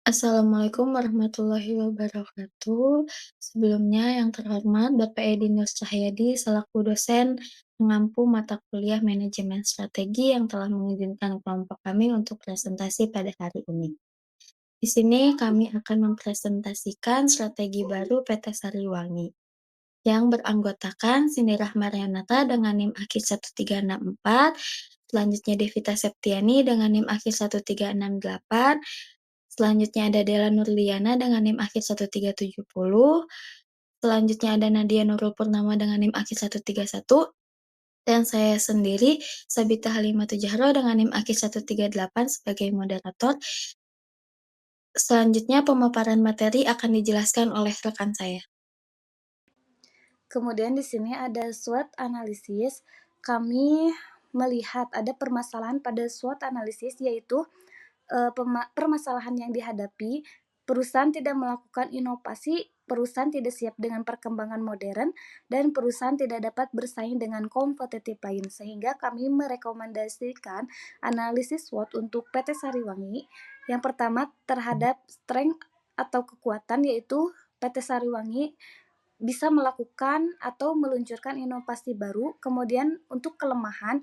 Assalamualaikum warahmatullahi wabarakatuh. Sebelumnya yang terhormat Bapak Edi Nur Cahyadi selaku dosen mengampu mata kuliah manajemen strategi yang telah mengizinkan kelompok kami untuk presentasi pada hari ini. Di sini kami akan mempresentasikan strategi baru PT Sariwangi yang beranggotakan Cindy Rahma Renata dengan NIM akhir 1364, selanjutnya Devita Septiani dengan NIM akhir 1368, selanjutnya ada Della Nurliana dengan NIM akhir 1370, selanjutnya ada Nadia Nurul Purnama dengan NIM akhir 131, dan saya sendiri, Sabita Halimatu Jahro dengan NIM akhir 138 sebagai moderator. Selanjutnya pemaparan materi akan dijelaskan oleh rekan saya. Kemudian di sini ada SWOT analisis. Kami melihat ada permasalahan pada SWOT analisis, yaitu permasalahan yang dihadapi, perusahaan tidak melakukan inovasi, perusahaan tidak siap dengan perkembangan modern, dan perusahaan tidak dapat bersaing dengan kompetitif lain. Sehingga kami merekomendasikan analisis SWOT untuk PT Sariwangi. Yang pertama terhadap strength atau kekuatan, yaitu PT Sariwangi bisa melakukan atau meluncurkan inovasi baru. Kemudian untuk kelemahan,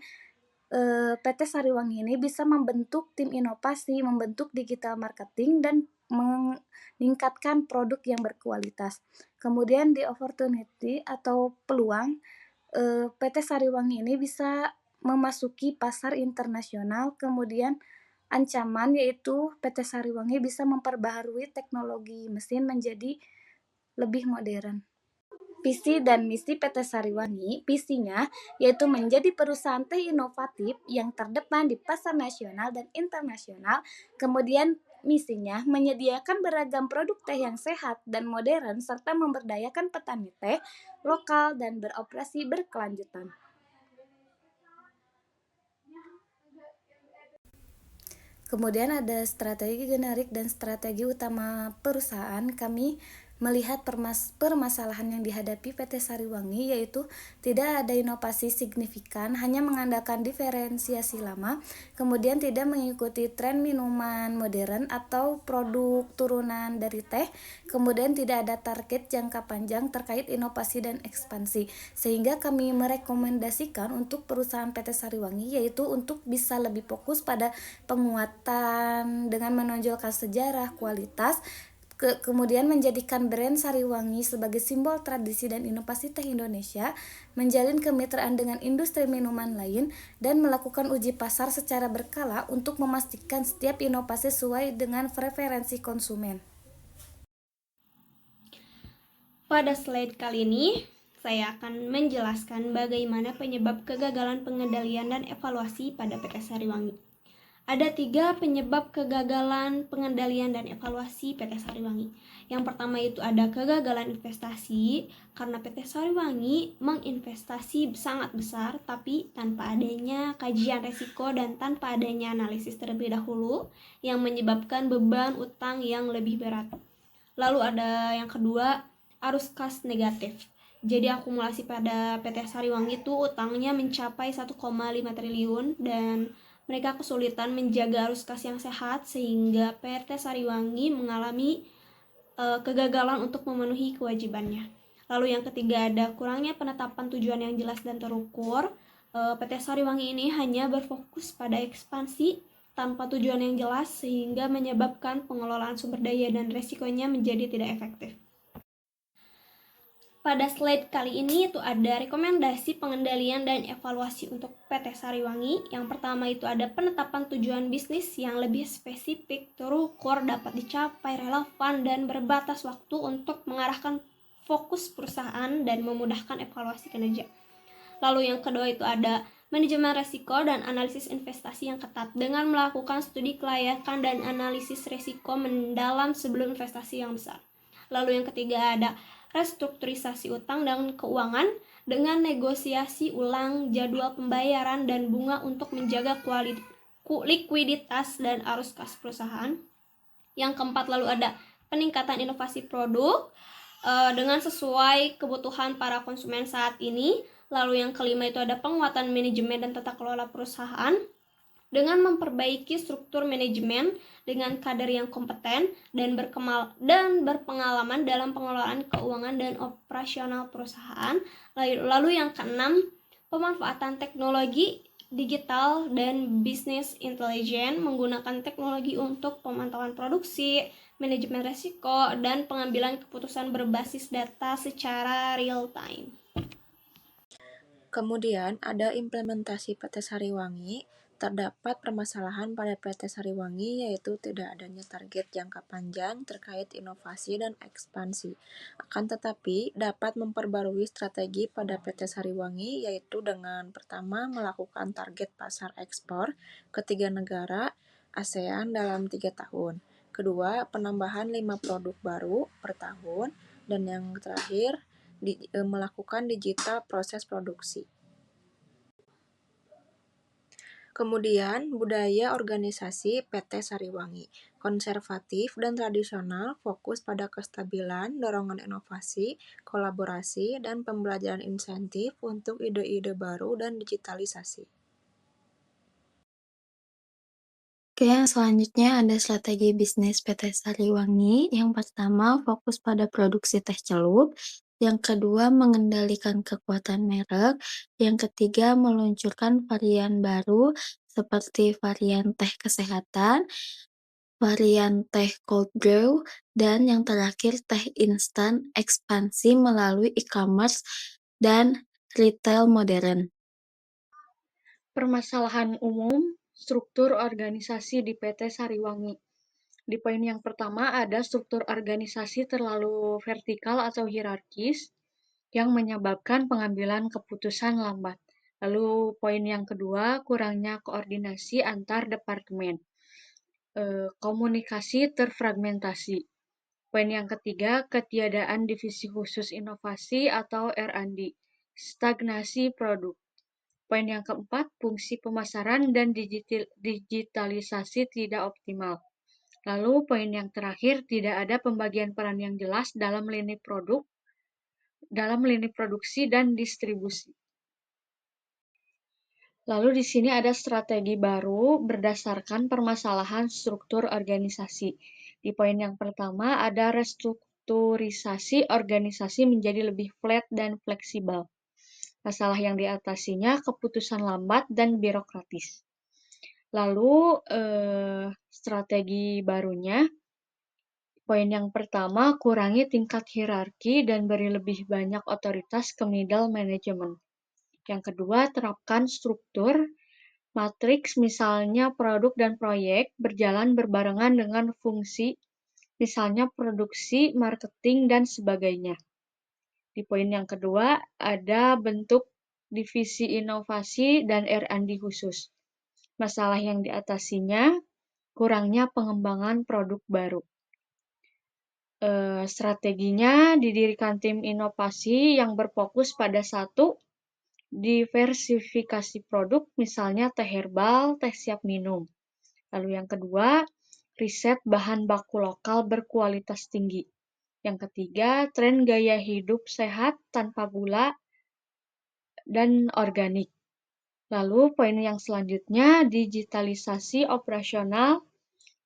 PT Sariwangi ini bisa membentuk tim inovasi, membentuk digital marketing, dan meningkatkan produk yang berkualitas. Kemudian di opportunity atau peluang, PT Sariwangi ini bisa memasuki pasar internasional. Kemudian ancaman yaitu PT Sariwangi bisa memperbaharui teknologi mesin menjadi lebih modern. Visi dan misi PT Sariwangi, visinya yaitu menjadi perusahaan teh inovatif yang terdepan di pasar nasional dan internasional. Kemudian misinya menyediakan beragam produk teh yang sehat dan modern serta memberdayakan petani teh lokal dan beroperasi berkelanjutan. Kemudian ada strategi generik dan strategi utama perusahaan. Kami melihat permasalahan yang dihadapi PT Sariwangi, yaitu tidak ada inovasi signifikan, hanya mengandalkan diferensiasi lama, kemudian tidak mengikuti tren minuman modern atau produk turunan dari teh, kemudian tidak ada target jangka panjang terkait inovasi dan ekspansi. Sehingga kami merekomendasikan untuk perusahaan PT Sariwangi yaitu untuk bisa lebih fokus pada penguatan dengan menonjolkan sejarah, kualitas, kemudian menjadikan brand Sariwangi sebagai simbol tradisi dan inovasi teh Indonesia, menjalin kemitraan dengan industri minuman lain, dan melakukan uji pasar secara berkala untuk memastikan setiap inovasi sesuai dengan preferensi konsumen. Pada slide kali ini, saya akan menjelaskan bagaimana penyebab kegagalan pengendalian dan evaluasi pada PT Sariwangi. Ada 3 penyebab kegagalan pengendalian dan evaluasi PT Sariwangi. Yang pertama itu ada kegagalan investasi, karena PT Sariwangi menginvestasi sangat besar tapi tanpa adanya kajian resiko dan tanpa adanya analisis terlebih dahulu yang menyebabkan beban utang yang lebih berat. Lalu ada yang kedua, arus kas negatif. Jadi akumulasi pada PT Sariwangi itu utangnya mencapai 1,5 triliun dan mereka kesulitan menjaga arus kas yang sehat sehingga PT Sariwangi mengalami kegagalan untuk memenuhi kewajibannya. Lalu yang ketiga ada kurangnya penetapan tujuan yang jelas dan terukur. PT Sariwangi ini hanya berfokus pada ekspansi tanpa tujuan yang jelas sehingga menyebabkan pengelolaan sumber daya dan resikonya menjadi tidak efektif. Pada slide kali ini itu ada rekomendasi pengendalian dan evaluasi untuk PT Sariwangi. Yang pertama itu ada penetapan tujuan bisnis yang lebih spesifik, terukur, dapat dicapai, relevan, dan berbatas waktu untuk mengarahkan fokus perusahaan dan memudahkan evaluasi kinerja. Lalu yang kedua itu ada manajemen resiko dan analisis investasi yang ketat dengan melakukan studi kelayakan dan analisis resiko mendalam sebelum investasi yang besar. Lalu yang ketiga ada restrukturisasi utang dan keuangan dengan negosiasi ulang jadwal pembayaran dan bunga untuk menjaga likuiditas dan arus kas perusahaan. Yang keempat lalu ada peningkatan inovasi produk dengan sesuai kebutuhan para konsumen saat ini. Lalu yang kelima itu ada penguatan manajemen dan tata kelola perusahaan dengan memperbaiki struktur manajemen dengan kader yang kompeten dan berpengalaman dalam pengelolaan keuangan dan operasional perusahaan. Lalu yang keenam, pemanfaatan teknologi digital dan bisnis intelijen menggunakan teknologi untuk pemantauan produksi, manajemen risiko, dan pengambilan keputusan berbasis data secara real time. Kemudian ada implementasi PT Sariwangi. Terdapat permasalahan pada PT Sariwangi yaitu tidak adanya target jangka panjang terkait inovasi dan ekspansi. Akan tetapi dapat memperbarui strategi pada PT Sariwangi yaitu dengan pertama melakukan target pasar ekspor ke 3 negara ASEAN dalam 3 tahun. Kedua, penambahan 5 produk baru per tahun. Dan yang terakhir, melakukan digital proses produksi. Kemudian, budaya organisasi PT Sariwangi. Konservatif dan tradisional, fokus pada kestabilan, dorongan inovasi, kolaborasi, dan pembelajaran insentif untuk ide-ide baru dan digitalisasi. Oke, yang selanjutnya ada strategi bisnis PT Sariwangi. Yang pertama, fokus pada produksi teh celup. Yang kedua, mengendalikan kekuatan merek. Yang ketiga, meluncurkan varian baru seperti varian teh kesehatan, varian teh cold brew, dan yang terakhir teh instan ekspansi melalui e-commerce dan retail modern. Permasalahan umum struktur organisasi di PT Sariwangi. Di poin yang pertama ada struktur organisasi terlalu vertikal atau hierarkis yang menyebabkan pengambilan keputusan lambat. Lalu poin yang kedua, kurangnya koordinasi antar departemen. Komunikasi terfragmentasi. Poin yang ketiga, ketiadaan divisi khusus inovasi atau R&D. Stagnasi produk. Poin yang keempat, fungsi pemasaran dan digitalisasi tidak optimal. Lalu poin yang terakhir, tidak ada pembagian peran yang jelas dalam lini produksi dan distribusi. Lalu di sini ada strategi baru berdasarkan permasalahan struktur organisasi. Di poin yang pertama ada restrukturisasi organisasi menjadi lebih flat dan fleksibel. Masalah yang diatasinya keputusan lambat dan birokratis. Lalu strategi barunya, poin yang pertama kurangi tingkat hierarki dan beri lebih banyak otoritas ke middle management. Yang kedua, terapkan struktur matriks misalnya produk dan proyek berjalan berbarengan dengan fungsi misalnya produksi, marketing, dan sebagainya. Di poin yang kedua, ada bentuk divisi inovasi dan R&D khusus. Masalah yang diatasinya, kurangnya pengembangan produk baru. Strateginya, didirikan tim inovasi yang berfokus pada satu, diversifikasi produk, misalnya teh herbal, teh siap minum. Lalu yang kedua, riset bahan baku lokal berkualitas tinggi. Yang ketiga, tren gaya hidup sehat tanpa gula dan organik. Lalu poin yang selanjutnya, digitalisasi operasional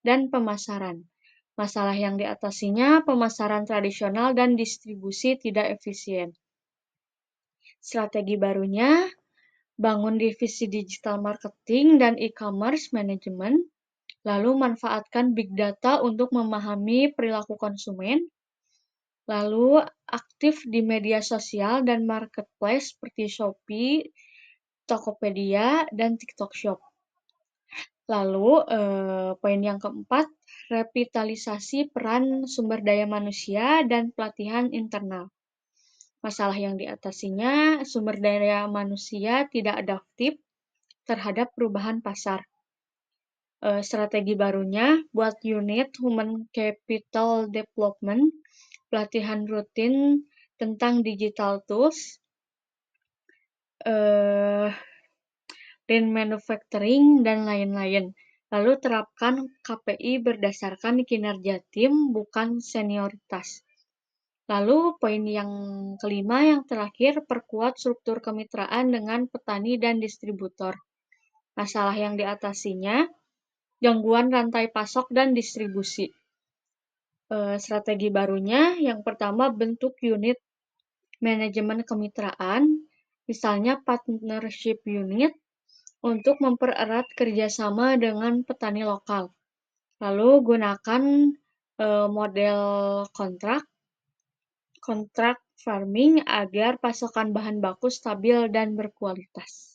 dan pemasaran. Masalah yang diatasinya, pemasaran tradisional dan distribusi tidak efisien. Strategi barunya, bangun divisi digital marketing dan e-commerce management, lalu manfaatkan big data untuk memahami perilaku konsumen, lalu aktif di media sosial dan marketplace seperti Shopee, Tokopedia, dan TikTok Shop. Lalu poin yang keempat, revitalisasi peran sumber daya manusia dan pelatihan internal. Masalah yang diatasinya, sumber daya manusia tidak adaptif terhadap perubahan pasar. Strategi barunya, buat unit Human Capital Development, pelatihan rutin tentang digital tools, lean manufacturing, dan lain-lain. Lalu terapkan KPI berdasarkan kinerja tim, bukan senioritas. Lalu poin yang kelima, yang terakhir, perkuat struktur kemitraan dengan petani dan distributor. Masalah yang diatasinya, gangguan rantai pasok dan distribusi. Strategi barunya, yang pertama bentuk unit manajemen kemitraan, misalnya partnership unit, untuk mempererat kerjasama dengan petani lokal. Lalu gunakan model kontrak farming agar pasokan bahan baku stabil dan berkualitas.